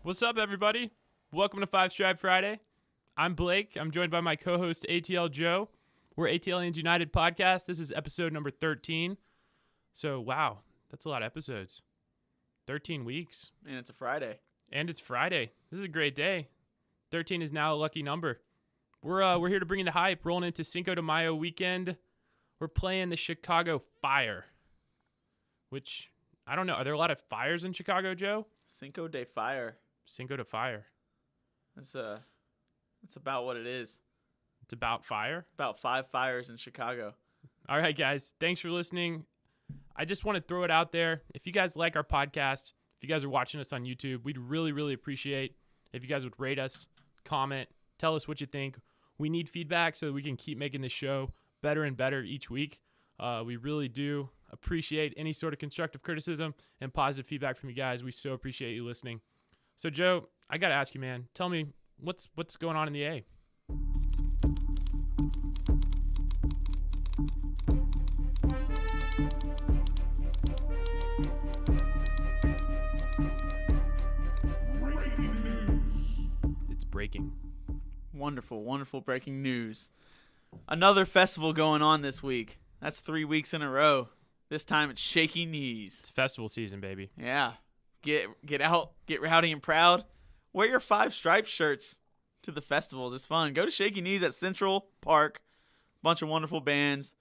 What's up, everybody? Welcome to Five Stripe Friday. I'm Blake. I'm joined by my co-host, ATL Joe. We're ATLians United podcast. This is episode number 13. So, wow, that's a lot of episodes. 13 weeks. And it's a Friday. And it's Friday. This is a great day. 13 is now a lucky number. We're here to bring you the hype. Rolling into Cinco de Mayo weekend. We're playing the Chicago Fire. Which, I don't know. Are there a lot of fires in Chicago, Joe? Cinco de Fire. Cinco de Fire. That's about what it is. It's about fire? About 5 fires in Chicago. All right, guys. Thanks for listening. I just want to throw it out there. If you guys like our podcast, if you guys are watching us on YouTube, we'd really, really appreciate if you guys would rate us, comment, tell us what you think. We need feedback so that we can keep making this show better and better each week. We really do appreciate any sort of constructive criticism and positive feedback from you guys. We so appreciate you listening. So, Joe, I got to ask you, man, tell me what's going on in the A? Breaking news. It's breaking. Wonderful, wonderful breaking news. Another festival going on this week. That's 3 weeks in a row. This time it's Shaky Knees. It's festival season, baby. Yeah. Get out, get rowdy and proud. Wear your 5 Stripes shirts to the festivals. It's fun. Go to Shaky Knees at Central Park. Bunch of wonderful bands.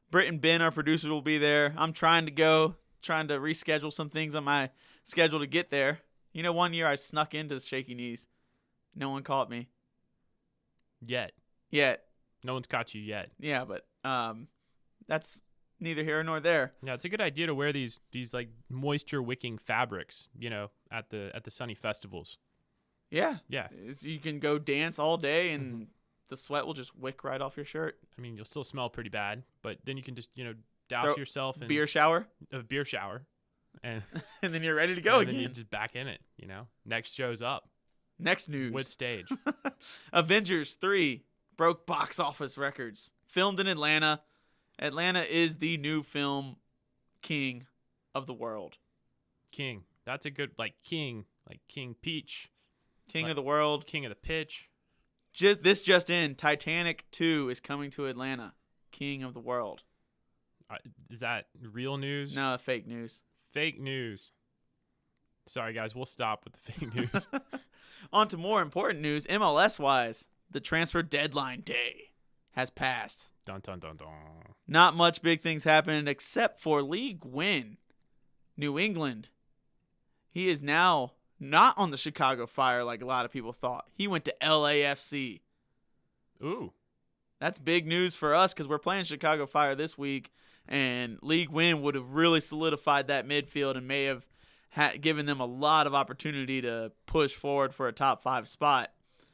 Britt and Ben, our producers, will be there. I'm trying to reschedule some things on my schedule to get there. You know, one year I snuck into Shaky Knees. No one caught me. Yet. No one's caught you yet. Yeah, but that's neither here nor there. Yeah, it's a good idea to wear these like moisture wicking fabrics, at the sunny festivals. Yeah. You can go dance all day and the sweat will just wick right off your shirt. I mean, you'll still smell pretty bad, but then you can just, douse yourself in beer shower. A beer shower. And and then you're ready to go and again. Then you're just back in it, Next show's up. Next news. With stage. Avengers 3 broke box office records. Filmed in Atlanta. Atlanta is the new film king of the world. King. That's a good, King Peach. King of the world. King of the pitch. This just in, Titanic 2 is coming to Atlanta. King of the world. Is that real news? No, fake news. Fake news. Sorry, guys. We'll stop with the fake news. On to more important news. MLS-wise, the transfer deadline day has passed. Dun, dun, dun, dun. Not much big things happened except for league win. New England. He is now not on the Chicago Fire like a lot of people thought. He went to LAFC. Ooh. That's big news for us because we're playing Chicago Fire this week, and league win would have really solidified that midfield and may have given them a lot of opportunity to push forward for a top 5 spot.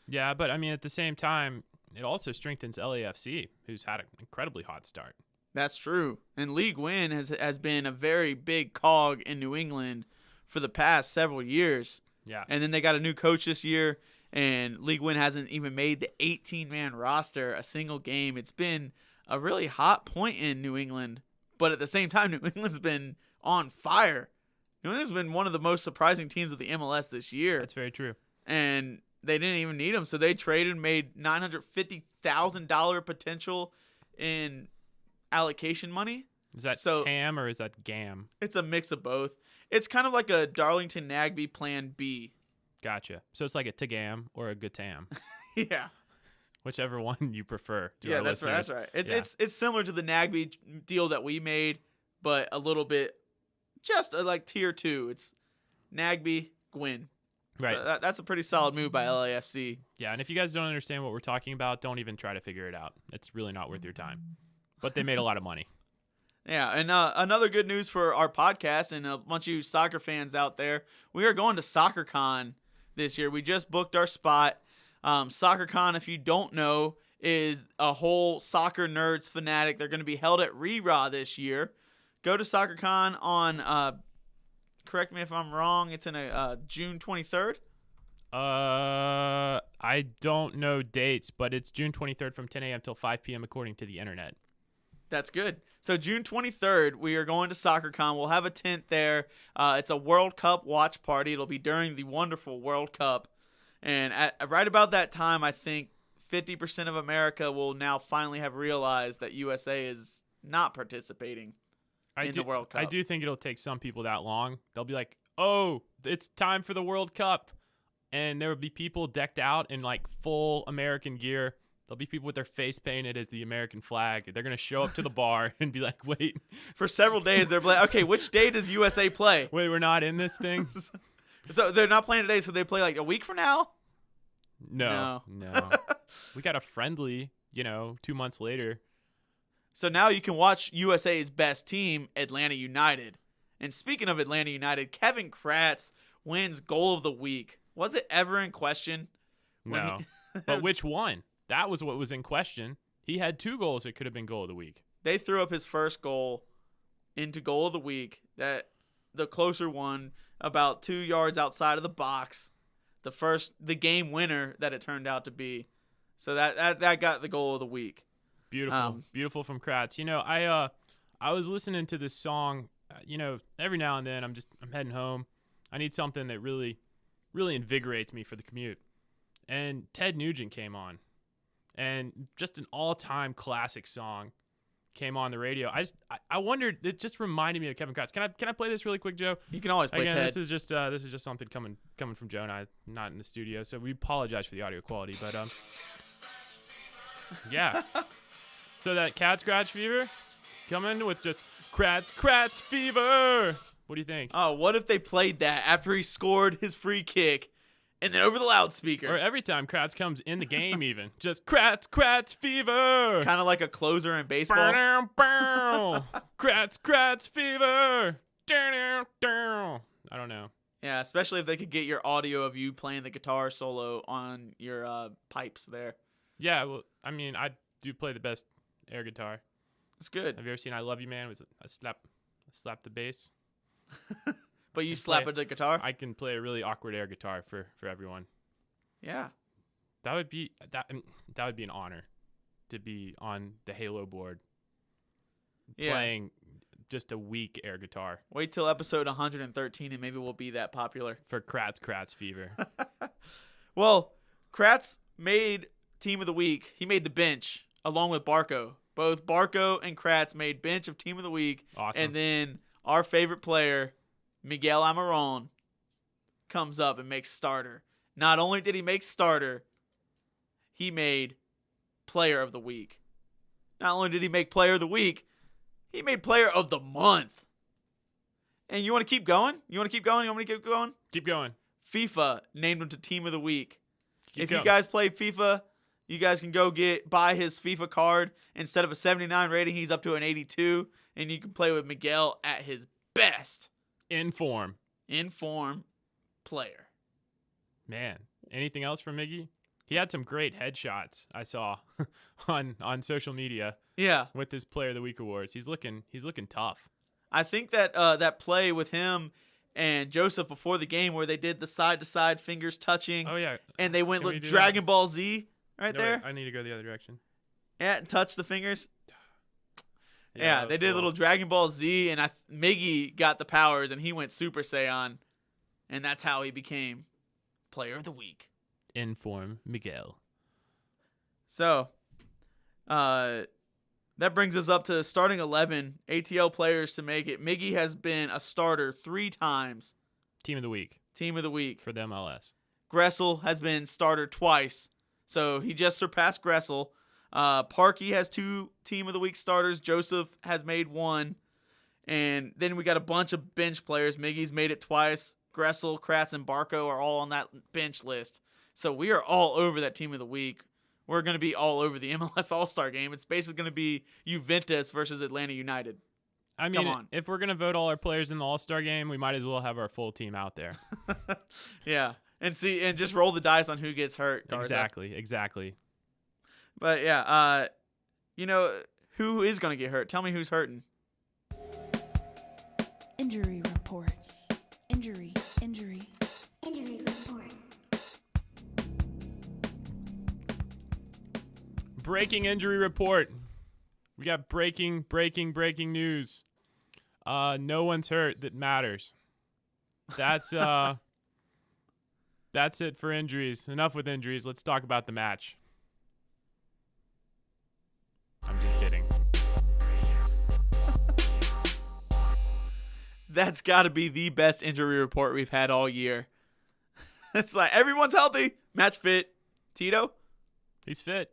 Yeah, but I mean, at the same time, it also strengthens LAFC, who's had an incredibly hot start. That's true. And league win has been a very big cog in New England for the past several years. Yeah. And then they got a new coach this year, and league win hasn't even made the 18-man roster a single game. It's been a really hot point in New England, but at the same time, New England's been on fire. New England's been one of the most surprising teams of the MLS this year. That's very true. And they didn't even need him, so they traded, made $950,000 potential in allocation money. Is that TAM or is that GAM? It's a mix of both. It's kind of like a Darlington Nagbe Plan B. Gotcha. So it's like a TAGAM or a GATAM. Yeah. Whichever one you prefer. Yeah, that's right. That's right. It's similar to the Nagbe deal that we made, but a little bit just like tier 2. It's Nagbe, Gwyn. Right. So that's a pretty solid move by LAFC. Yeah, and if you guys don't understand what we're talking about, don't even try to figure it out. It's really not worth your time. But they made a lot of money. Yeah, and another good news for our podcast and a bunch of you soccer fans out there, we are going to SoccerCon this year. We just booked our spot. SoccerCon, if you don't know, is a whole soccer nerds fanatic. They're going to be held at Re-Raw this year. Go to SoccerCon on, correct me if I'm wrong, it's in June 23rd. I don't know dates, but it's June 23rd from 10 a.m. till 5 p.m. according to the internet. That's good. So June 23rd, we are going to SoccerCon. We'll have a tent there. It's a World Cup watch party. It'll be during the wonderful World Cup. And right about that time, I think 50% of America will now finally have realized that USA is not participating in the World Cup. I do think it'll take some people that long. They'll be like, oh, it's time for the World Cup. And there will be people decked out in like full American gear. There'll be people with their face painted as the American flag. They're going to show up to the bar and be like, wait. For several days, they're like, okay, which day does USA play? Wait, we're not in this thing? So they're not playing today, so they play like a week from now? No. We got a friendly, 2 months later. So now you can watch USA's best team, Atlanta United. And speaking of Atlanta United, Kevin Kratz wins goal of the week. Was it ever in question? No. But which one? That was what was in question. He had 2 goals that could have been goal of the week. They threw up his first goal into goal of the week. That the closer one, about 2 yards outside of the box. The game winner that it turned out to be. So that got the goal of the week. Beautiful from Kratz. I was listening to this song. Every now and then I'm heading home. I need something that really, really invigorates me for the commute. And Ted Nugent came on, and just an all-time classic song came on the radio. I wondered. It just reminded me of Kevin Kratz. Can I play this really quick, Joe? You can always play Ted. This is just something coming from Joe and I, not in the studio, so we apologize for the audio quality. But yeah. So that cat scratch fever, coming with just Kratz fever. What do you think? Oh, what if they played that after he scored his free kick? And then over the loudspeaker. Or every time Kratz comes in the game even. Just Kratz fever. Kind of like a closer in baseball. Kratz fever. I don't know. Yeah, especially if they could get your audio of you playing the guitar solo on your pipes there. Yeah, well, I mean, I do play the best air guitar. It's good. Have you ever seen I Love You, Man? I slap the bass. But you slap at the guitar? I can play a really awkward air guitar for everyone. Yeah. That would be an honor to be on the Halo board playing just a weak air guitar. Wait till episode 113 and maybe we'll be that popular. For Kratz fever. Well, Kratz made Team of the Week. He made the bench along with Barco. Both Barco and Kratz made bench of Team of the Week. Awesome. And then our favorite player, Miguel Almiron, comes up and makes starter. Not only did he make starter, he made player of the week. Not only did he make player of the week, he made player of the month. And you want to keep going? You want me to keep going? Keep going. FIFA named him to team of the week. Keep if going. you guys play FIFA, you guys can go buy his FIFA card. Instead of a 79 rating, he's up to an 82. And you can play with Miguel at his best. In form player. Man, anything else from Miggy? He had some great headshots I saw on social media. Yeah, with his Player of the Week awards, he's looking tough. I think that that play with him and Joseph before the game where they did the side to side fingers touching. Oh yeah, and they went Dragon Ball Z there. Wait, I need to go the other direction. Yeah, and touch the fingers. Yeah, they did a little Dragon Ball Z, and Miggy got the powers, and he went Super Saiyan, and that's how he became Player of the Week. Inform Miguel. So, that brings us up to starting 11 ATL players to make it. Miggy has been a starter 3 times. Team of the Week. Team of the Week. For the MLS. Gressel has been starter twice, so he just surpassed Gressel. Parkey has 2 Team of the Week starters. Joseph has made 1. And then we got a bunch of bench players. Miggy's made it twice. Gressel, Kratz, and Barco are all on that bench list. So we are all over that team of the week. We're going to be all over the MLS All-Star game. It's basically going to be Juventus versus Atlanta United. I mean, if we're going to vote all our players in the All-Star game, we might as well have our full team out there. Yeah. And just roll the dice on who gets hurt. Garza. Exactly. But yeah, who is going to get hurt? Tell me who's hurting. Injury report. Injury report. Breaking injury report. We got breaking news. No one's hurt that matters. That's it for injuries. Enough with injuries. Let's talk about the match. I'm just kidding. That's got to be the best injury report we've had all year. It's like everyone's healthy. Match fit. Tito? He's fit.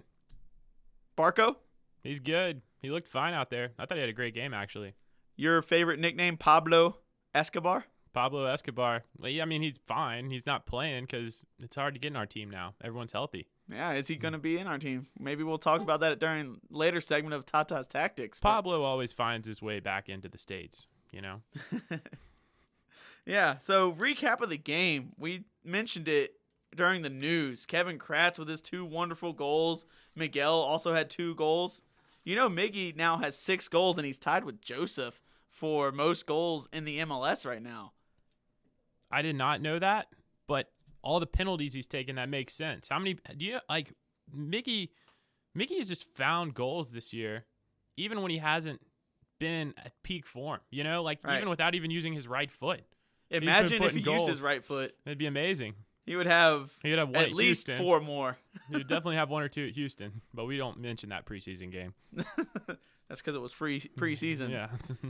Barco? He's good. He looked fine out there. I thought he had a great game, actually. Your favorite nickname, Pablo Escobar? Pablo Escobar. Well, yeah, I mean, he's fine. He's not playing because it's hard to get in our team now. Everyone's healthy. Yeah, is he going to be in our team? Maybe we'll talk about that during later segment of Tata's Tactics. Pablo always finds his way back into the States, you know? Yeah, so recap of the game. We mentioned it during the news. Kevin Kratz with his 2 wonderful goals. Miguel also had 2 goals. You know, Miggy now has 6 goals, and he's tied with Joseph for most goals in the MLS right now. I did not know that, but all the penalties he's taken, that makes sense. How many do you like? Miggy has just found goals this year, even when he hasn't been at peak form. You know, like right. Even without even using his right foot. Imagine if he used his right foot. It'd be amazing. He would have one at least Houston. 4 more. He would definitely have 1 or 2 at Houston, but we don't mention that preseason game. That's because it was preseason. Yeah,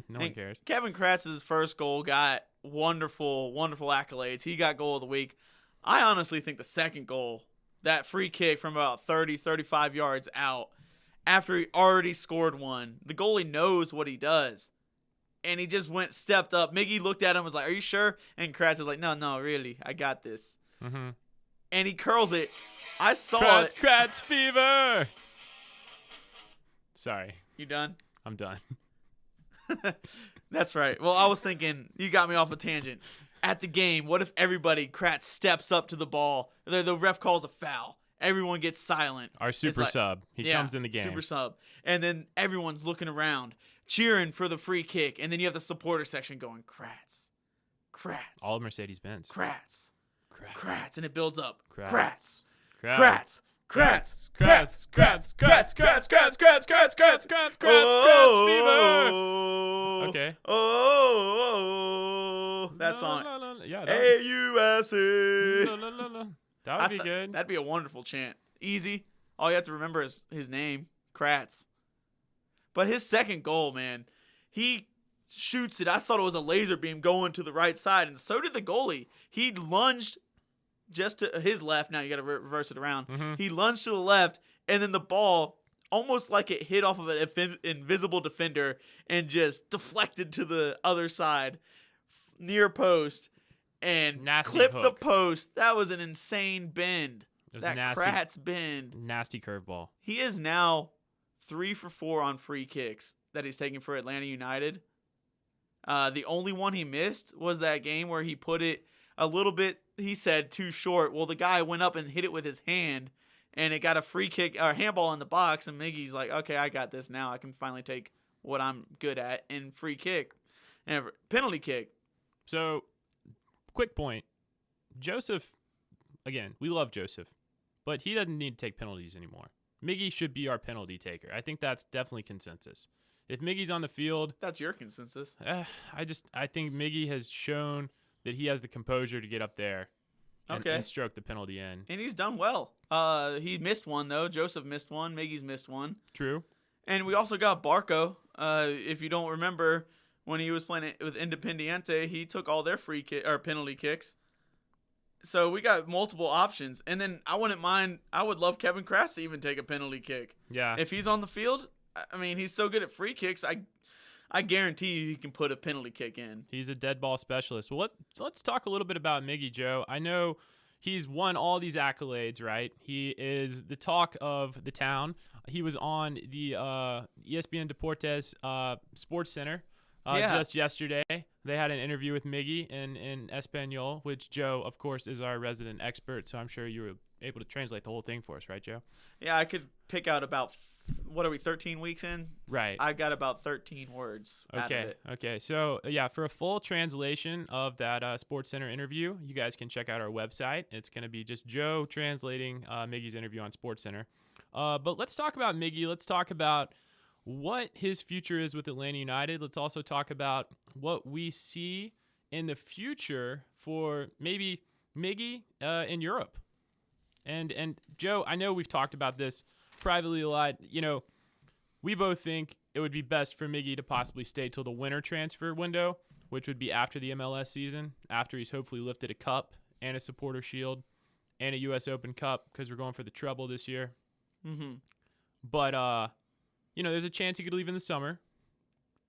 no one cares. Kevin Kratz's first goal got wonderful accolades. He got goal of the week. I honestly think the second goal, that free kick from about 30, 35 yards out, after he already scored one, the goalie knows what he does. And he just stepped up. Miggy looked at him and was like, "Are you sure?" And Kratz was like, No, really. I got this. Mm-hmm. And he curls it. I saw it. Kratz fever! Sorry. You done? I'm done. That's right. Well, I was thinking, you got me off a tangent. At the game, what if Kratz steps up to the ball? The ref calls a foul. Everyone gets silent. Our super sub. He comes in the game. Super sub. And then everyone's looking around, cheering for the free kick. And then you have the supporter section going, Kratz. All Mercedes-Benz. Kratz. And it builds up. Kratz. Kratz. Fever. Okay. Oh, that song. Yeah. AUFC. That would be good. That'd be a wonderful chant. Easy. All you have to remember is his name, Kratz. But his second goal, man, he shoots it. I thought it was a laser beam going to the right side, and so did the goalie. He lunged just to his left. Now you got to reverse it around. Mm-hmm. He lunged to the left, and then the ball, almost like it hit off of an invisible defender and just deflected to the other side, near post, and clipped the post. That was an insane bend. That Kratz bend. Nasty curveball. He is now 3 for 4 on free kicks that he's taking for Atlanta United. The only one he missed was that game where he put it a little bit, he said, too short. Well, the guy went up and hit it with his hand, and it got a free kick or handball in the box, and Miggy's like, okay, I got this now. I can finally take what I'm good at in free kick and penalty kick. So, quick point. Joseph, again, we love Joseph, but he doesn't need to take penalties anymore. Miggy should be our penalty taker. I think that's definitely consensus. If Miggy's on the field, that's your consensus. I think Miggy has shown that he has the composure to get up there and stroke the penalty in. And he's done well. He missed one, though. Joseph missed one. Miggy's missed one. True. And we also got Barco. If you don't remember, when he was playing with Independiente, he took all their penalty kicks. So we got multiple options. And then I would love Kevin Kratz to even take a penalty kick. Yeah. If he's on the field, I mean, he's so good at free kicks. I guarantee you he can put a penalty kick in. He's a dead ball specialist. Well, let's talk a little bit about Miggy, Joe. I know he's won all these accolades, right? He is the talk of the town. He was on the ESPN Deportes Sports Center just yesterday. They had an interview with Miggy in Espanol, which Joe, of course, is our resident expert, so I'm sure you were able to translate the whole thing for us, right, Joe? Yeah, I could pick out about, 13 weeks in? Right. I got about 13 words out of it. Okay. So, yeah, for a full translation of that Sports Center interview, you guys can check out our website. It's going to be just Joe translating Miggy's interview on Sports Center. But let's talk about Miggy. Let's talk about what his future is with Atlanta United. Let's also talk about what we see in the future for maybe Miggy in Europe. And Joe, I know we've talked about this privately a lot. You know, we both think it would be best for Miggy to possibly stay till the winter transfer window, which would be after the MLS season, after he's hopefully lifted a cup and a supporter shield and a U.S. Open Cup, because we're going for the treble this year. Mm-hmm. But, you know, there's a chance he could leave in the summer,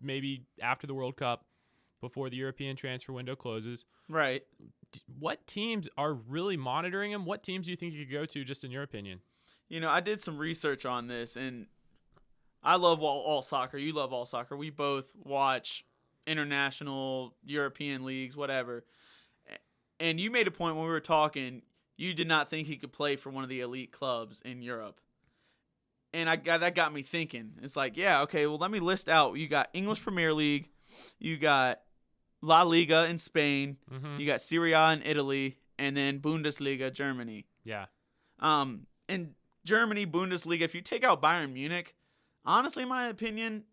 maybe after the World Cup, before the European transfer window closes. Right. What teams are really monitoring him? What teams do you think he could go to, just in your opinion? You know, I did some research on this, and I love all soccer. You love all soccer. We both watch international, European leagues, whatever. And you made a point when we were talking, you did not think he could play for one of the elite clubs in Europe. And that got me thinking. It's like, yeah, okay, well, let me list out. You got English Premier League. You got La Liga in Spain. Mm-hmm. You got Serie A in Italy. And then Bundesliga, Germany. Yeah. And Germany, Bundesliga, if you take out Bayern Munich, honestly, in my opinion,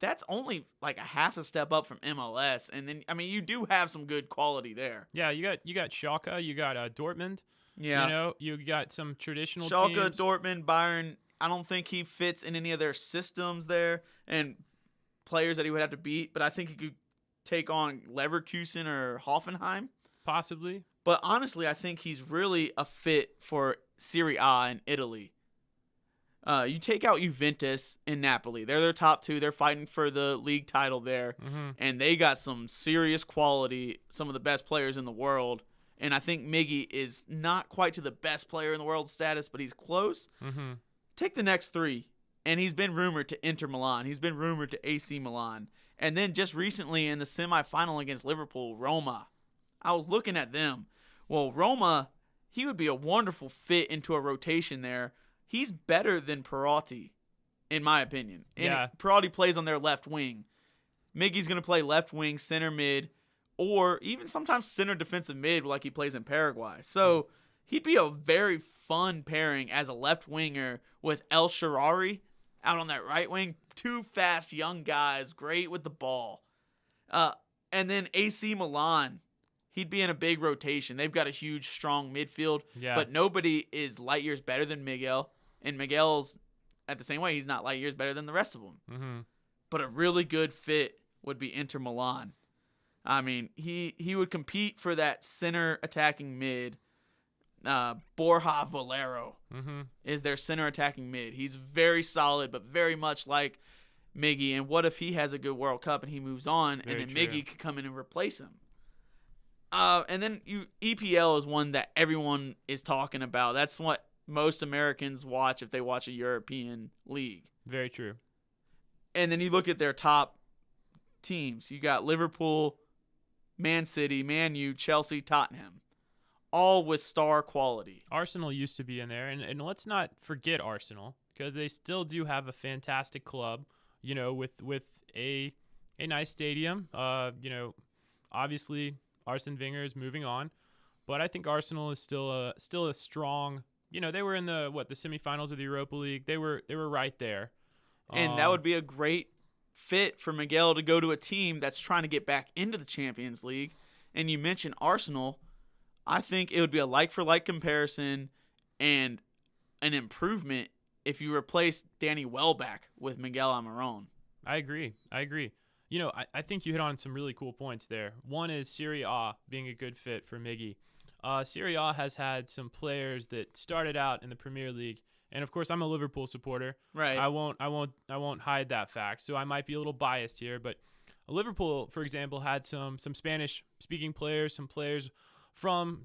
that's only like a half a step up from MLS. And then, I mean, you do have some good quality there. Yeah, you got Schalke, you got Dortmund. Yeah. You know, you got some traditional Schalke, teams. Dortmund, Bayern, I don't think he fits in any of their systems there and players that he would have to beat. But I think he could take on Leverkusen or Hoffenheim. Possibly. But honestly, I think he's really a fit for Serie A in Italy. You take out Juventus and Napoli. They're their top two. They're fighting for the league title there. Mm-hmm. And they got some serious quality, some of the best players in the world. And I think Miggy is not quite to the best player in the world status, but he's close. Mm-hmm. Take the next three. And he's been rumored to Inter Milan. He's been rumored to AC Milan. And then just recently in the semifinal against Liverpool, Roma. I was looking at them. Well, Roma, he would be a wonderful fit into a rotation there. He's better than Perotti, in my opinion. And Yeah. Perotti plays on their left wing. Miggy's going to play left wing, center mid, or even sometimes center defensive mid like he plays in Paraguay. So he'd be a very fun pairing as a left winger with El Shaarawy out on that right wing. Two fast young guys, great with the ball. And then AC Milan. He'd be in a big rotation. They've got a huge, strong midfield, Yeah. but nobody is light years better than Miguel. And Miguel's, at the same way, he's not light years better than the rest of them. Mm-hmm. But a really good fit would be Inter Milan. I mean, he would compete for that center attacking mid. Borja Valero is their center attacking mid. He's very solid, but very much like Miggy. And what if he has a good World Cup and he moves on, Very and then true. Miggy could come in and replace him? And then EPL is one that everyone is talking about. That's what most Americans watch if they watch a European league. Very true. And then you look at their top teams. You got Liverpool, Man City, Man U, Chelsea, Tottenham, all with star quality. Arsenal used to be in there, and let's not forget Arsenal, because they still do have a fantastic club, you know, with a nice stadium. You know, obviously Arsene Wenger is moving on, but I think Arsenal is still a strong. You know, they were in the semifinals of the Europa League. They were right there, And that would be a great fit for Miguel to go to a team that's trying to get back into the Champions League. And you mentioned Arsenal. I think it would be a like-for-like comparison and an improvement if you replace Danny Welbeck with Miguel Almiron. I agree. You know, I think you hit on some really cool points there. One is Serie A being a good fit for Miggy. Serie A has had some players that started out in the Premier League And of course, I'm a Liverpool supporter. Right. I won't hide that fact. So I might be a little biased here, but Liverpool, for example, had some Spanish-speaking players, some players from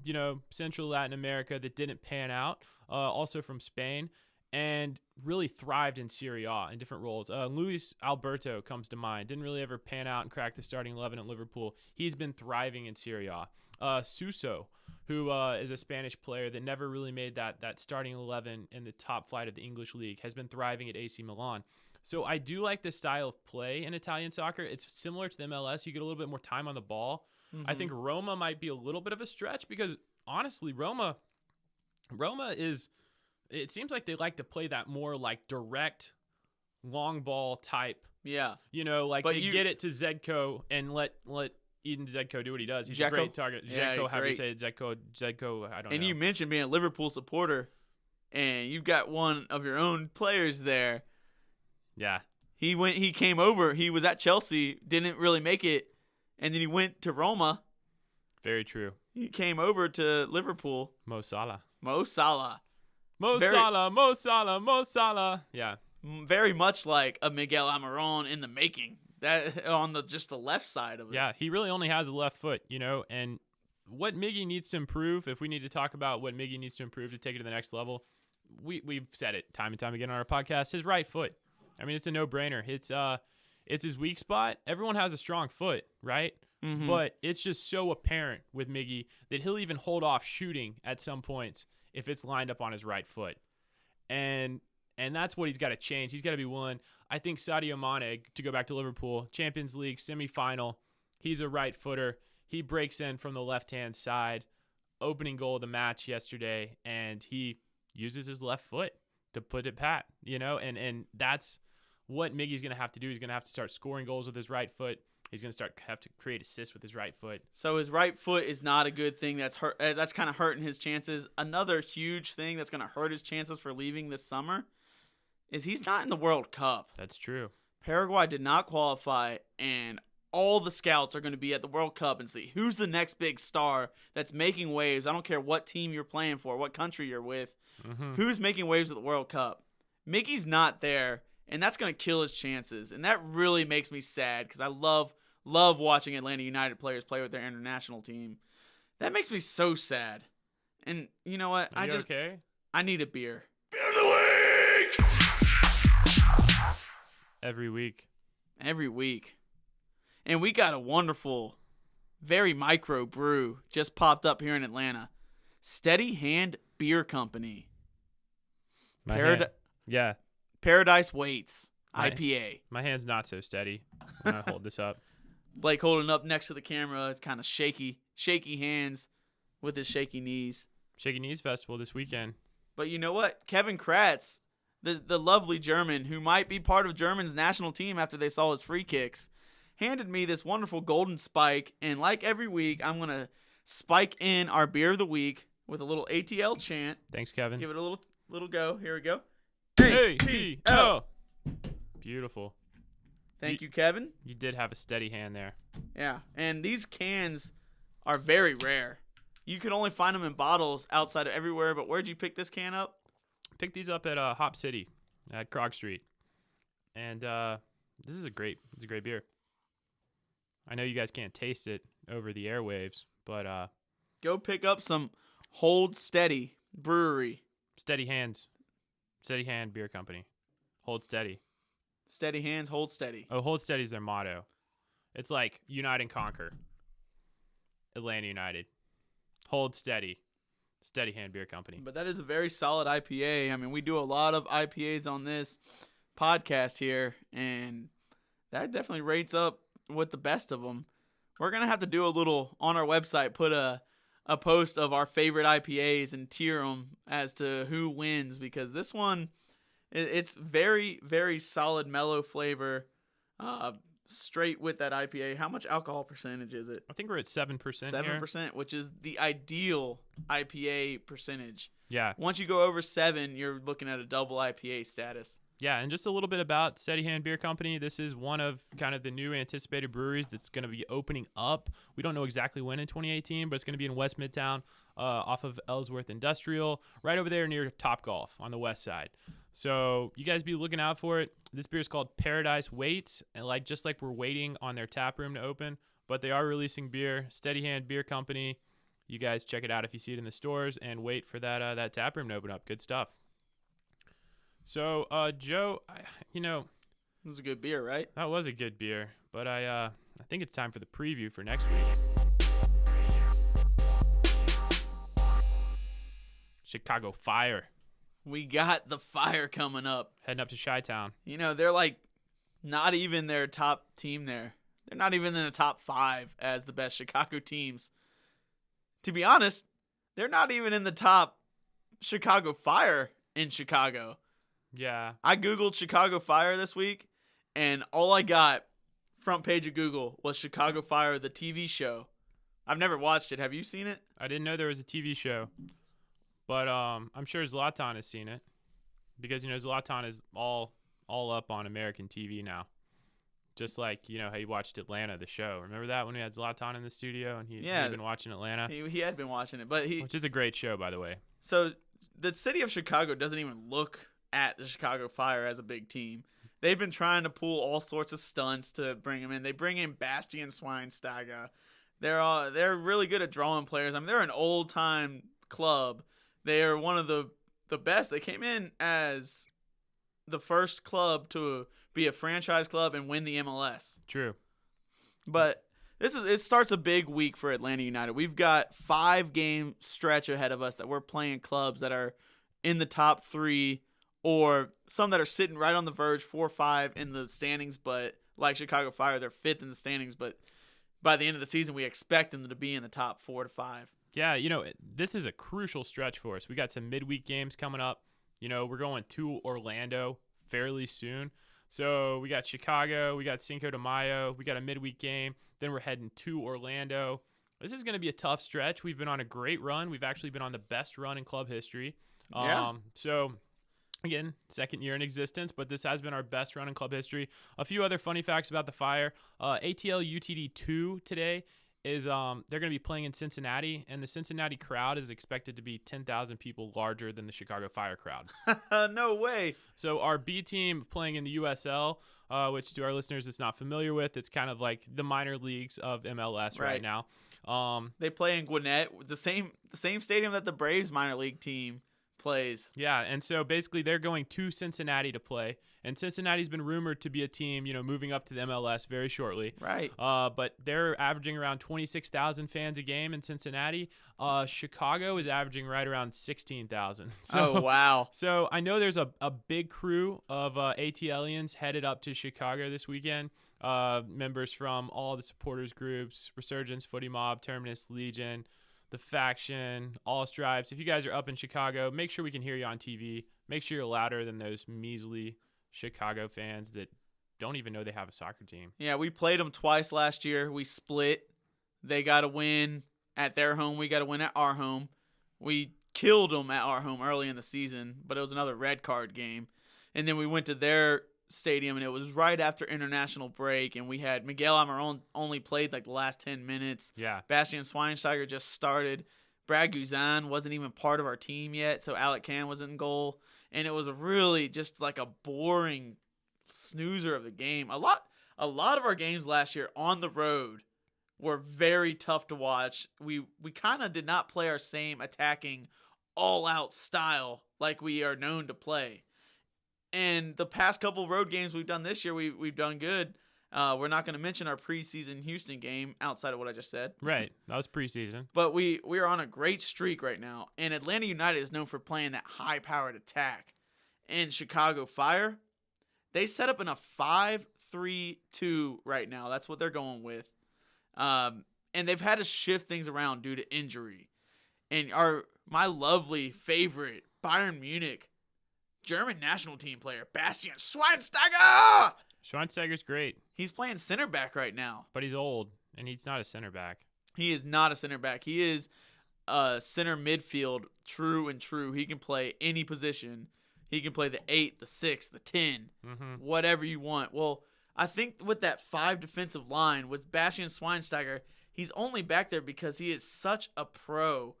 Central Latin America that didn't pan out, also from Spain, and really thrived in Serie A in different roles. Luis Alberto comes to mind. Didn't really ever pan out and crack the starting 11 at Liverpool. He's been thriving in Serie A. Suso, who is a Spanish player that never really made that starting 11 in the top flight of the English league, has been thriving at AC Milan. So I do like this style of play in Italian soccer. It's similar to the MLS. You get a little bit more time on the ball. I think Roma might be a little bit of a stretch because, honestly, Roma is – it seems like they like to play that more like direct long ball type. Yeah. Like but they get it to Zedko and let Eden Zedko do what he does. He's a great target. Zedko, how do you say it? Zedko, I don't know. And you mentioned being a Liverpool supporter, and you've got one of your own players there. Yeah. He came over. He was at Chelsea, didn't really make it, and then he went to Roma. Very true. He came over to Liverpool. Mo Salah. Mo Salah. Yeah. Very much like a Miguel Almiron in the making. That on just the left side of it. Yeah, he really only has a left foot, and what Miggy needs to improve, if we need to talk about what Miggy needs to improve to take it to the next level, we've said it time and time again on our podcast, his right foot. I mean, it's a no-brainer. It's his weak spot. Everyone has a strong foot, right? Mm-hmm. But it's just so apparent with Miggy that he'll even hold off shooting at some points if it's lined up on his right foot. And that's what he's got to change. He's got to be willing. I think Sadio Mane, to go back to Liverpool, Champions League semifinal, he's a right footer. He breaks in from the left-hand side, opening goal of the match yesterday, and he uses his left foot to put it pat, and that's what Miggy's going to have to do. He's going to have to start scoring goals with his right foot. He's going to have to create assists with his right foot. So his right foot is not a good thing. That's kind of hurting his chances. Another huge thing that's going to hurt his chances for leaving this summer is he's not in the World Cup. That's true. Paraguay did not qualify, and all the scouts are going to be at the World Cup and see who's the next big star that's making waves. I don't care what team you're playing for, what country you're with. Mm-hmm. Who's making waves at the World Cup? Miggy's not there, and that's going to kill his chances. And that really makes me sad because I love watching Atlanta United players play with their international team. That makes me so sad. And you know what? Okay? I need a beer. Beer of the week! Every week. And we got a wonderful, very micro brew just popped up here in Atlanta. Steady Hand Beer Company. Yeah. Paradise Waits IPA. My hand's not so steady when I hold this up. Blake holding up next to the camera, kind of shaky hands with his shaky knees. Shaky Knees Festival this weekend. But you know what? Kevin Kratz, the lovely German who might be part of Germany's national team after they saw his free kicks, handed me this wonderful golden spike. And like every week, I'm going to spike in our beer of the week with a little ATL chant. Thanks, Kevin. Give it a little go. Here we go. ATL. Beautiful. Thank you, Kevin. You did have a steady hand there. Yeah, and these cans are very rare. You can only find them in bottles outside of everywhere, but where'd you pick this can up? Picked these up at Hop City at Krog Street. And this is a great beer. I know you guys can't taste it over the airwaves, but go pick up some Hold Steady Brewery. Steady Hand Beer Company. Hold Steady. Steady hands, hold steady. Oh, hold steady is their motto. It's like unite and conquer. Atlanta United. Hold steady. Steady Hand Beer Company. But that is a very solid IPA. I mean, we do a lot of IPAs on this podcast here, and that definitely rates up with the best of them. We're going to have to do a little on our website, put a post of our favorite IPAs and tier them as to who wins, because this one, it's very, very solid, mellow flavor, straight with that IPA. How much alcohol percentage is it? I think we're at 7%. 7%, which is the ideal IPA percentage. Yeah. Once you go over 7, you're looking at a double IPA status. Yeah, and just a little bit about Steady Hand Beer Company. This is one of kind of the new anticipated breweries that's going to be opening up. We don't know exactly when in 2018, but it's going to be in West Midtown. off of Ellsworth Industrial, right over there near Topgolf on the west side. So you guys be looking out for it. This beer is called Paradise Waits, and just like we're waiting on their tap room to open, but they are releasing beer. Steady Hand Beer Company. You guys check it out if you see it in the stores, and wait for that tap room to open up. Good stuff. So Joe, It was a good beer, right? that was a good beer, but I think it's time for the preview for next week. Chicago Fire We got the Fire coming up. heading up to Chi-Town. They're like not even their top team there. They're not even in the top 5 as the best Chicago teams. To be honest, they're not even in the top Chicago Fire in Chicago. Yeah. I Googled Chicago Fire this week, and all I got front page of Google was Chicago Fire, the TV show. I've never watched it. Have you seen it? I didn't know there was a TV show, but I'm sure Zlatan has seen it because Zlatan is all up on American TV now. Just like how you watched Atlanta, the show. Remember that when we had Zlatan in the studio and he'd been watching Atlanta? He had been watching it, which is a great show, by the way. So the city of Chicago doesn't even look at the Chicago Fire as a big team. They've been trying to pull all sorts of stunts to bring them in. They bring in Bastian Schweinsteiger. They're really good at drawing players. I mean, they're an old time club. They are one of the best. They came in as the first club to be a franchise club and win the MLS. True. But it starts a big week for Atlanta United. We've got 5-game stretch ahead of us that we're playing clubs that are in the top 3 or some that are sitting right on the verge, 4 or 5 in the standings, but like Chicago Fire, they're 5th in the standings, but by the end of the season, we expect them to be in the top 4 to 5. Yeah, this is a crucial stretch for us. We got some midweek games coming up. We're going to Orlando fairly soon. So we got Chicago, we got Cinco de Mayo, we got a midweek game. Then we're heading to Orlando. This is going to be a tough stretch. We've been on a great run. We've actually been on the best run in club history. So, again, second year in existence, but this has been our best run in club history. A few other funny facts about the Fire. ATL UTD 2 today is they're going to be playing in Cincinnati, and the Cincinnati crowd is expected to be 10,000 people larger than the Chicago Fire crowd. No way. So our B team playing in the USL, which to our listeners is not familiar with, it's kind of like the minor leagues of MLS right now. They play in Gwinnett, the same stadium that the Braves minor league team plays. Yeah, and so basically they're going to Cincinnati to play, and Cincinnati's been rumored to be a team, moving up to the MLS very shortly. Right. But they're averaging around 26,000 fans a game in Cincinnati. Chicago is averaging right around 16,000. Oh, wow. So I know there's a big crew of ATLians headed up to Chicago this weekend. Members from all the supporters groups, Resurgence, Footy Mob, Terminus, Legion, The Faction, All Stripes. If you guys are up in Chicago, make sure we can hear you on TV. Make sure you're louder than those measly Chicago fans that don't even know they have a soccer team. Yeah, we played them twice last year. We split. They got to win at their home. We got to win at our home. We killed them at our home early in the season, but it was another red card game. And then we went to their stadium, and it was right after international break, and we had Miguel Almiron only played like the last 10 minutes. Yeah. Bastian Schweinsteiger just started. Brad Guzan wasn't even part of our team yet, so Alec Can was in goal. And it was really just like a boring snoozer of the game. A lot of our games last year on the road were very tough to watch. We kind of did not play our same attacking, all-out style like we are known to play. And the past couple road games we've done this year, we've done good. We're not going to mention our preseason Houston game outside of what I just said. Right. That was preseason. But we are on a great streak right now. And Atlanta United is known for playing that high-powered attack. And Chicago Fire, they set up in a 5-3-2 right now. That's what they're going with. And they've had to shift things around due to injury. And my lovely favorite, Bayern Munich, German national team player, Bastian Schweinsteiger! Schweinsteiger's great. He's playing center back right now. But he's old, and he's not a center back. He is not a center back. He is center midfield, true and true. He can play any position. He can play the 8, the 6, the 10, whatever you want. Well, I think with that 5 defensive line, with Bastian Schweinsteiger, he's only back there because he is such a pro.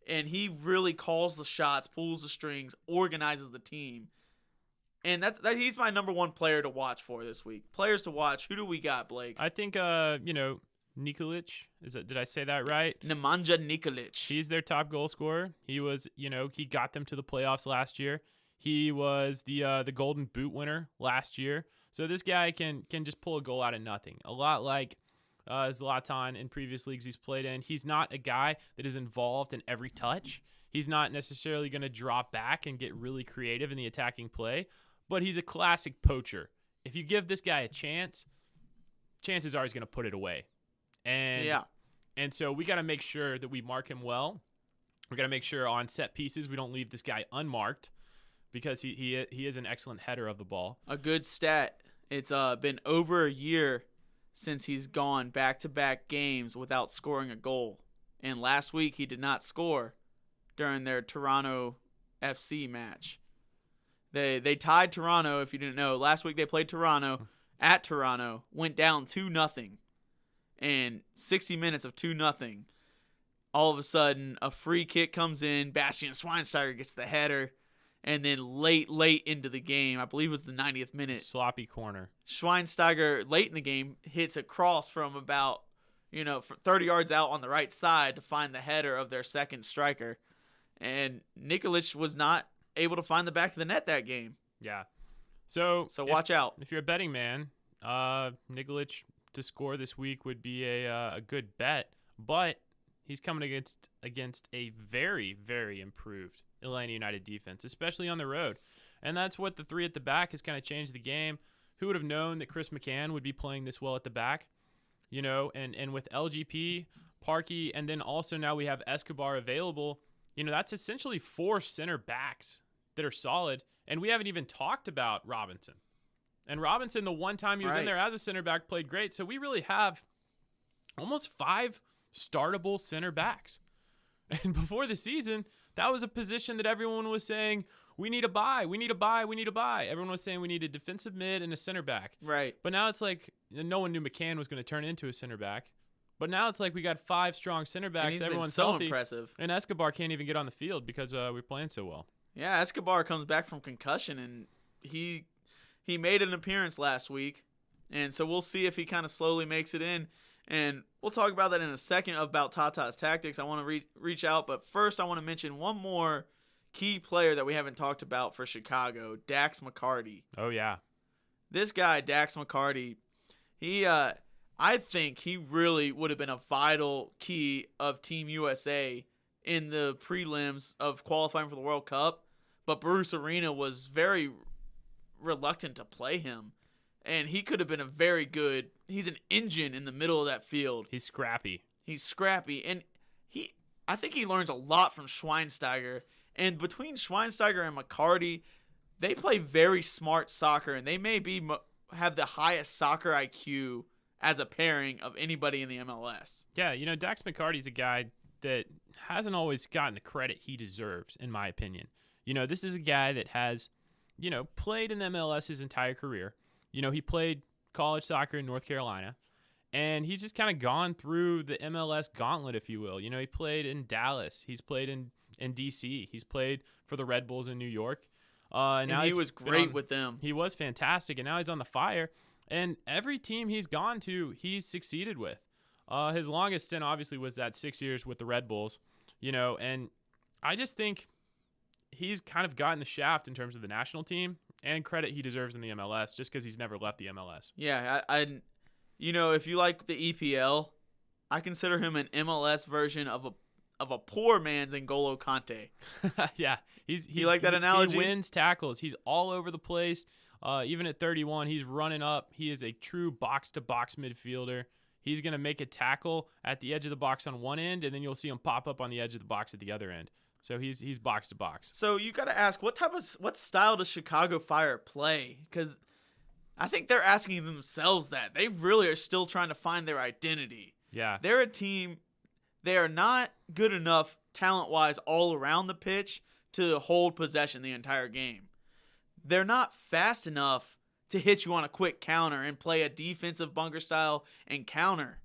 and he really calls the shots, pulls the strings, organizes the team. And he's my number one player to watch for this week. Players to watch. Who do we got, Blake? I think Nikolić, did I say that right? Nemanja Nikolić. He's their top goal scorer. He was, he got them to the playoffs last year. He was the Golden Boot winner last year. So this guy can just pull a goal out of nothing. A lot like Zlatan in previous leagues he's played in. He's not a guy that is involved in every touch. He's not necessarily going to drop back and get really creative in the attacking play, but he's a classic poacher. If you give this guy a chance, chances are he's going to put it away. And so we got to make sure that we mark him well. We got to make sure on set pieces we don't leave this guy unmarked, because he is an excellent header of the ball. A good stat. It's been over a year since he's gone back-to-back games without scoring a goal. And last week he did not score during their Toronto FC match. They tied Toronto, if you didn't know. Last week they played Toronto at Toronto, went down 2-0. And 60 minutes of 2-0. All of a sudden, a free kick comes in. Bastian Schweinsteiger gets the header. And then late into the game, I believe it was the 90th minute, Sloppy corner. Schweinsteiger, late in the game, hits a cross from about, 30 yards out on the right side to find the header of their second striker. And Nikolić was not able to find the back of the net that game. Yeah. So watch out. If you're a betting man, Nikolić to score this week would be a good bet, but he's coming against a very, very improved Atlanta United defense, especially on the road. And that's what the three at the back has kind of changed the game. Who would have known that Chris McCann would be playing this well at the back? And with LGP, Parkey, and then also now we have Escobar available, that's essentially 4 center backs that are solid. And we haven't even talked about Robinson. And Robinson, the one time he was in there as a center back, played great. So we really have almost 5 startable center backs. And before the season, that was a position that everyone was saying, we need a buy. Everyone was saying we need a defensive mid and a center back. Right. But now it's like no one knew McCann was going to turn into a center back. But now it's like we got 5 strong center backs. And Everyone's so healthy. Impressive. And Escobar can't even get on the field because we're playing so well. Yeah, Escobar comes back from concussion, and he made an appearance last week. And so we'll see if he kind of slowly makes it in. And we'll talk about that in a second about Tata's tactics. I want to reach out, but first I want to mention one more key player that we haven't talked about for Chicago, Dax McCarty. Oh, yeah. This guy, Dax McCarty, I think he really would have been a vital key of Team USA in the prelims of qualifying for the World Cup, but Bruce Arena was very reluctant to play him. And he could have been he's an engine in the middle of that field. He's scrappy. And I think he learns a lot from Schweinsteiger. And between Schweinsteiger and McCarty, they play very smart soccer, and they may have the highest soccer IQ as a pairing of anybody in the MLS. Yeah, Dax McCarty's a guy that hasn't always gotten the credit he deserves, in my opinion. This is a guy that has, played in the MLS his entire career. He played college soccer in North Carolina, and he's just kind of gone through the MLS gauntlet, if you will. He played in Dallas. He's played in D.C. He's played for the Red Bulls in New York. And he was great with them. He was fantastic, and now he's on the Fire. And every team he's gone to, he's succeeded with. His longest stint, obviously, was that 6 years with the Red Bulls. And I just think he's kind of gotten the shaft in terms of the national team and credit he deserves in the MLS just because he's never left the MLS. Yeah, if you like the EPL, I consider him an MLS version of a poor man's N'Golo Kante. Yeah, you like that analogy? He wins tackles. He's all over the place. Even at 31, he's running up. He is a true box-to-box midfielder. He's going to make a tackle at the edge of the box on one end, and then you'll see him pop up on the edge of the box at the other end. So he's box to box. So you got to ask, what style does Chicago Fire play? Because I think they're asking themselves that. They really are still trying to find their identity. Yeah. They're a team, they are not good enough talent-wise all around the pitch to hold possession the entire game. They're not fast enough to hit you on a quick counter and play a defensive bunker style and counter.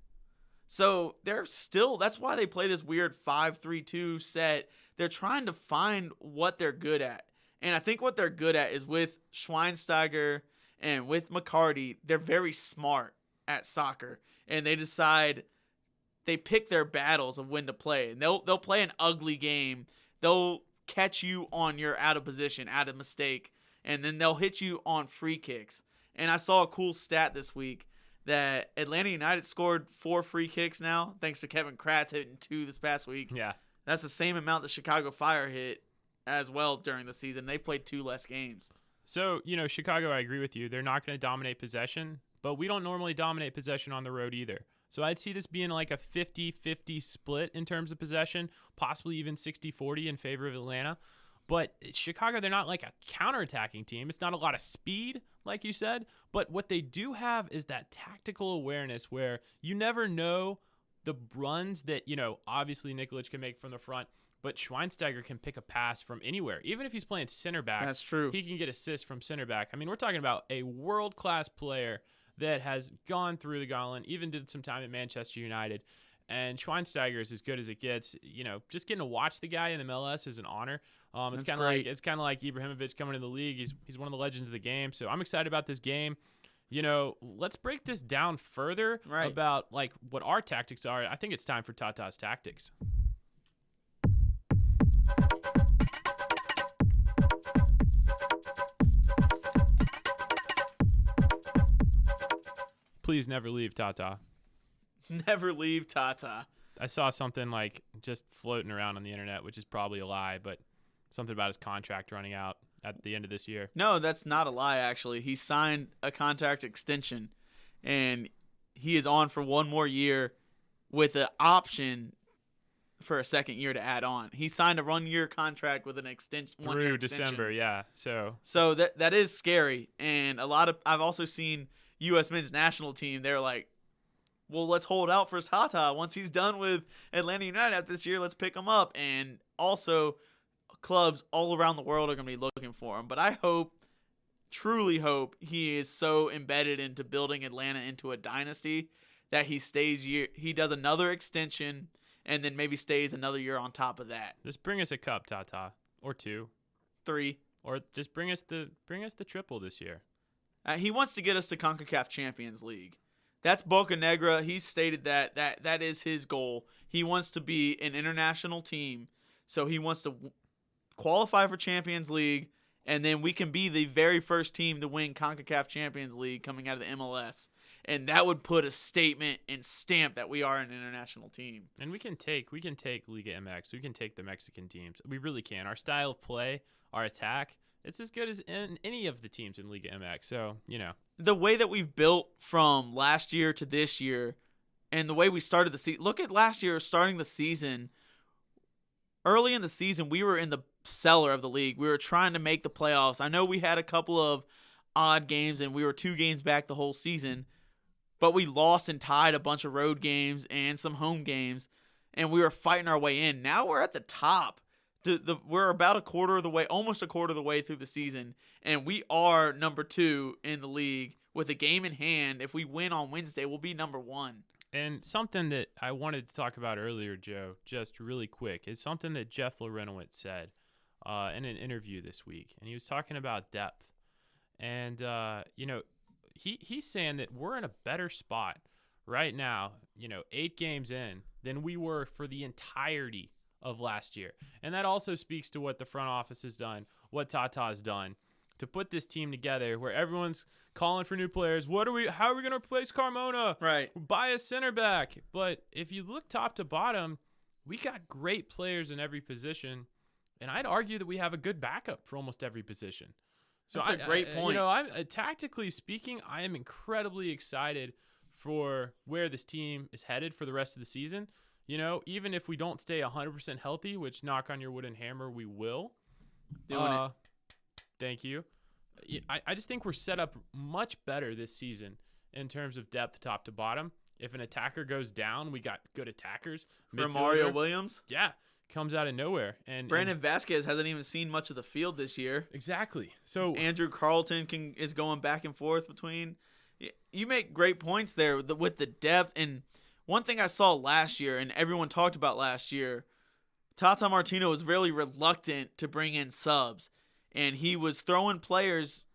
So that's why they play this weird 5-3-2 set. They're trying to find what they're good at. And I think what they're good at is with Schweinsteiger and with McCarty, they're very smart at soccer. And they pick their battles of when to play. And they'll play an ugly game. They'll catch you on your out of position, out of mistake, and then they'll hit you on free kicks. And I saw a cool stat this week that Atlanta United scored 4 free kicks now, thanks to Kevin Kratz hitting 2 this past week. Yeah. That's the same amount the Chicago Fire hit as well during the season. They played 2 less games. So, Chicago, I agree with you. They're not going to dominate possession, but we don't normally dominate possession on the road either. So I'd see this being like a 50-50 split in terms of possession, possibly even 60-40 in favor of Atlanta. But Chicago, they're not like a counterattacking team. It's not a lot of speed, like you said. But what they do have is that tactical awareness where you never know the runs that, obviously Nikolić can make from the front, but Schweinsteiger can pick a pass from anywhere. Even if he's playing center back, That's true. He can get assists from center back. I mean, we're talking about a world-class player that has gone through the gauntlet, even did some time at Manchester United. And Schweinsteiger is as good as it gets. Just getting to watch the guy in the MLS is an honor. It's kind of like Ibrahimovic coming into the league. He's one of the legends of the game. So I'm excited about this game. Let's break this down further about like what our tactics are. I think it's time for Tata's tactics. Please never leave Tata. Never leave Tata. I saw something like just floating around on the internet, which is probably a lie, but something about his contract running out at the end of this year. No, that's not a lie, actually. He signed a contract extension, and he is on for 1 more year with an option for a second year to add on. He signed a 1-year contract with an extension through December, yeah. So that is scary, and I've also seen U.S. men's national team. They're like, well, let's hold out for Tata. Once he's done with Atlanta United this year, let's pick him up. And also, clubs all around the world are going to be looking for him. But I truly hope he is so embedded into building Atlanta into a dynasty that he does another extension and then maybe stays another year on top of that. Just bring us a cup, Tata, or 2, 3, or just bring us the triple this year. He wants to get us to CONCACAF Champions League. That's Boca Negra. He's stated that is his goal. He wants to be an international team, so he wants to qualify for Champions League, and then we can be the very first team to win CONCACAF Champions League coming out of the MLS. And that would put a statement and stamp that we are an international team. And we can take Liga MX. We can take the Mexican teams. We really can. Our style of play, our attack, it's as good as in any of the teams in Liga MX. So, the way that we've built from last year to this year and the way we started the season. Look at last year starting the season. Early in the season, we were in the cellar of the league. We were trying to make the playoffs. I know we had a couple of odd games and we were 2 games back the whole season, but we lost and tied a bunch of road games and some home games, and we were fighting our way in. Now we're at the top. We're about almost a quarter of the way through the season, and we are number 2 in the league with a game in hand. If we win on Wednesday, we'll be number 1. And something that I wanted to talk about earlier, Joe, just really quick, is something that Jeff Larenowitz said in an interview this week, and he was talking about depth. And, he's saying that we're in a better spot right now, 8 games in, than we were for the entirety of last year. And that also speaks to what the front office has done, what Tata has done to put this team together where everyone's calling for new players. How are we going to replace Carmona? Right. Buy a center back. But if you look top to bottom, we got great players in every position. And I'd argue that we have a good backup for almost every position. So that's a great point. Tactically speaking, I am incredibly excited for where this team is headed for the rest of the season. Even if we don't stay 100% healthy, which knock on your wooden hammer, we will. Doing it. Thank you. I just think we're set up much better this season in terms of depth top to bottom. If an attacker goes down, we got good attackers. For Mario Williams? Yeah. Comes out of nowhere. And Brandon Vasquez hasn't even seen much of the field this year. Exactly. So Andrew Carlton is going back and forth between. You make great points there with the depth, and one thing I saw last year, and everyone talked about last year, Tata Martino was really reluctant to bring in subs, and he was throwing players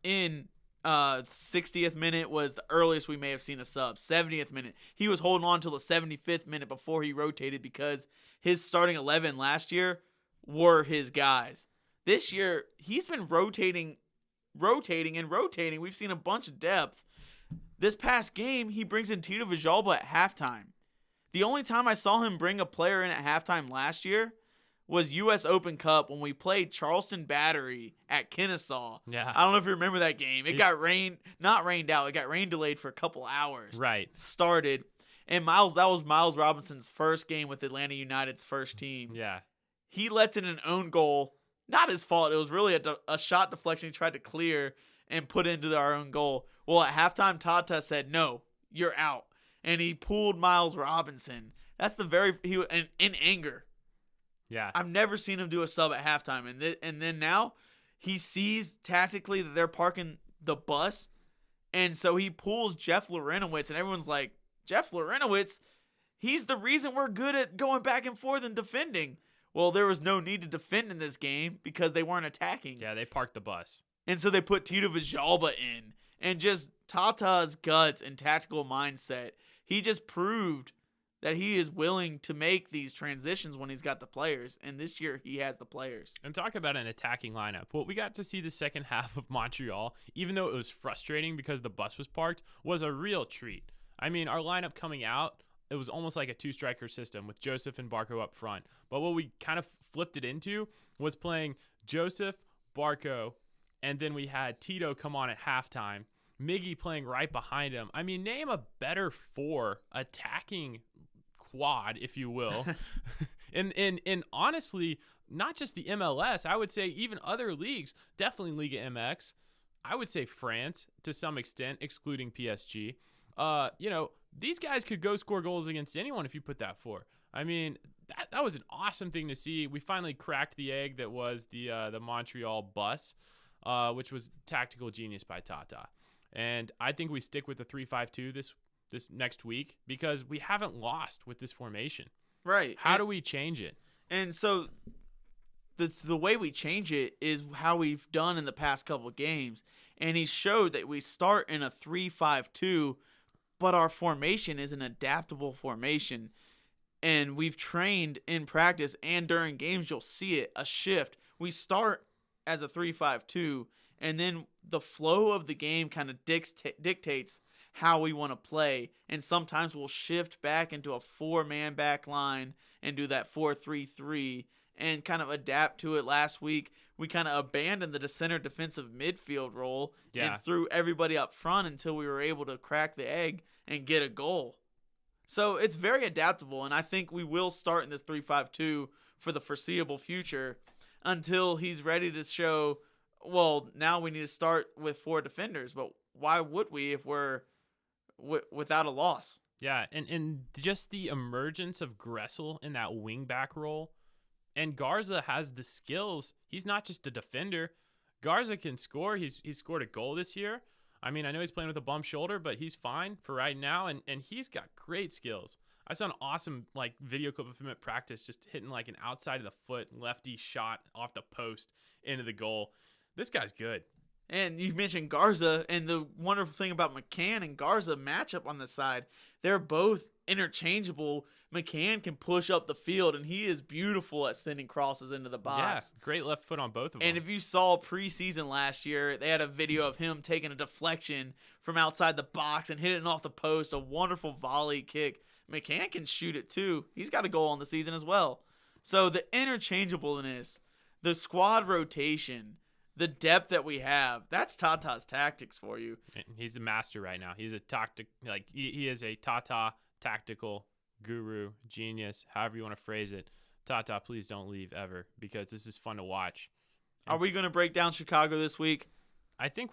in. 60th minute was the earliest we may have seen a sub. 70th minute, he was holding on till the 75th minute before he rotated because his starting 11 last year were his guys. This year, he's been rotating. We've seen a bunch of depth. This past game, he brings in Tito Villalba at halftime. The only time I saw him bring a player in at halftime last year was U.S. Open Cup when we played Charleston Battery at Kennesaw. Yeah. I don't know if you remember that game. It got not rained out. It got rain delayed for a couple hours. Right. Started. And that was Miles Robinson's first game with Atlanta United's first team. Yeah. He lets in an own goal. Not his fault. It was really a shot deflection he tried to clear and put into our own goal. Well, at halftime, Tata said, "No, you're out." And he pulled Miles Robinson. That's in anger. Yeah. I've never seen him do a sub at halftime. And then now he sees tactically that they're parking the bus. And so he pulls Jeff Larinowitz. And everyone's like, Jeff Larinowitz, he's the reason we're good at going back and forth and defending. Well, there was no need to defend in this game because they weren't attacking. Yeah, they parked the bus. And so they put Tito Villalba in. And just Tata's guts and tactical mindset, he just proved that he is willing to make these transitions when he's got the players. And this year, he has the players. And talk about an attacking lineup. What we got to see the second half of Montreal, even though it was frustrating because the bus was parked, was a real treat. I mean, our lineup coming out, it was almost like a two-striker system with Joseph and Barco up front. But what we kind of flipped it into was playing Joseph, Barco, and then we had Tito come on at halftime, Miggy playing right behind him. I mean, name a better four attacking quad, if you will. and honestly, not just the MLS, I would say even other leagues, definitely Liga MX. I would say France to some extent, excluding PSG. These guys could go score goals against anyone if you put that for. I mean, that was an awesome thing to see. We finally cracked the egg that was the Montreal bus, which was tactical genius by Tata. And I think we stick with the 3-5-2 this next week because we haven't lost with this formation. Right. How do we change it? And so the way we change it is how we've done in the past couple of games. And he showed that we start in a 3-5-2, but our formation is an adaptable formation. And we've trained in practice and during games, you'll see it, a shift. We start as a 3-5-2, and then the flow of the game kind of dictates how we want to play. And sometimes we'll shift back into a 4-man back line and do that 4-3-3 and kind of adapt to it. Last week, we kind of abandoned the center defensive midfield role and threw everybody up front until we were able to crack the egg and get a goal. So it's very adaptable, and I think we will start in this 3-5-2 for the foreseeable future until he's ready to show, well, now we need to start with 4 defenders. But why would we if we're without a loss? Yeah, and just the emergence of Gressel in that wing-back role, and Garza has the skills. He's not just a defender. Garza can score. He's scored a goal this year. I mean, I know he's playing with a bum shoulder, but he's fine for right now, and he's got great skills. I saw an awesome video clip of him at practice just hitting an outside of the foot lefty shot off the post into the goal. This guy's good. And you mentioned Garza, and the wonderful thing about McCann and Garza matchup on the side, they're both interchangeable. McCann can push up the field, and he is beautiful at sending crosses into the box. Yeah, great left foot on both of them. And if you saw preseason last year, they had a video of him taking a deflection from outside the box and hitting off the post, a wonderful volley kick. McCann can shoot it too. He's got a goal on the season as well. So the interchangeableness, the squad rotation, the depth that we have, that's Tata's tactics for you. He's a master right now. He's a he is a Tata tactical guru, genius, however you want to phrase it. Tata, please don't leave ever, because this is fun to watch. Are we going to break down Chicago this week? I think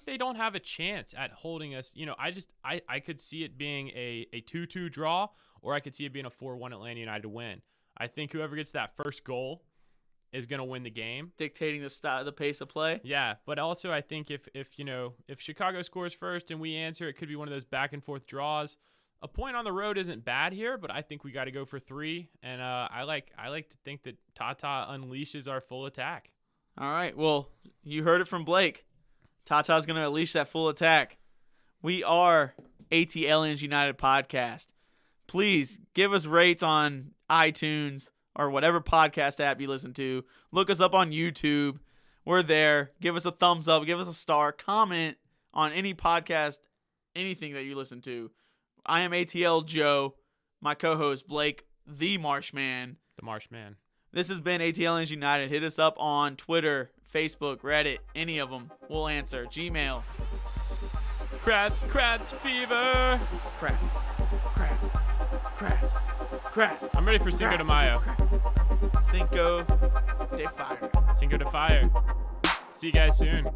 they don't have a chance at holding us. I could see it being a 2-2 draw, or I could see it being a 4-1 Atlanta United win. I think whoever gets that first goal is going to win the game, dictating the pace of play. Yeah, but also I think if Chicago scores first and we answer, it could be one of those back and forth draws. a point on the road isn't bad here, but I think we got to go for 3. And I like to think that Tata unleashes our full attack. All right. Well, you heard it from Blake. Tata's going to unleash that full attack. We are AT Aliens United Podcast. Please give us rates on iTunes or whatever podcast app you listen to. Look us up on YouTube. We're there. Give us a thumbs up. Give us a star. Comment on any podcast, anything that you listen to. I am ATL Joe. My co-host Blake, the Marshman. The Marshman. This has been AT Aliens United. Hit us up on Twitter, Facebook, Reddit, any of them. We'll answer. Gmail. Kratz fever. Kratz. I'm ready for Cinco de Mayo. Cinco de Fire. Cinco de Fire. See you guys soon.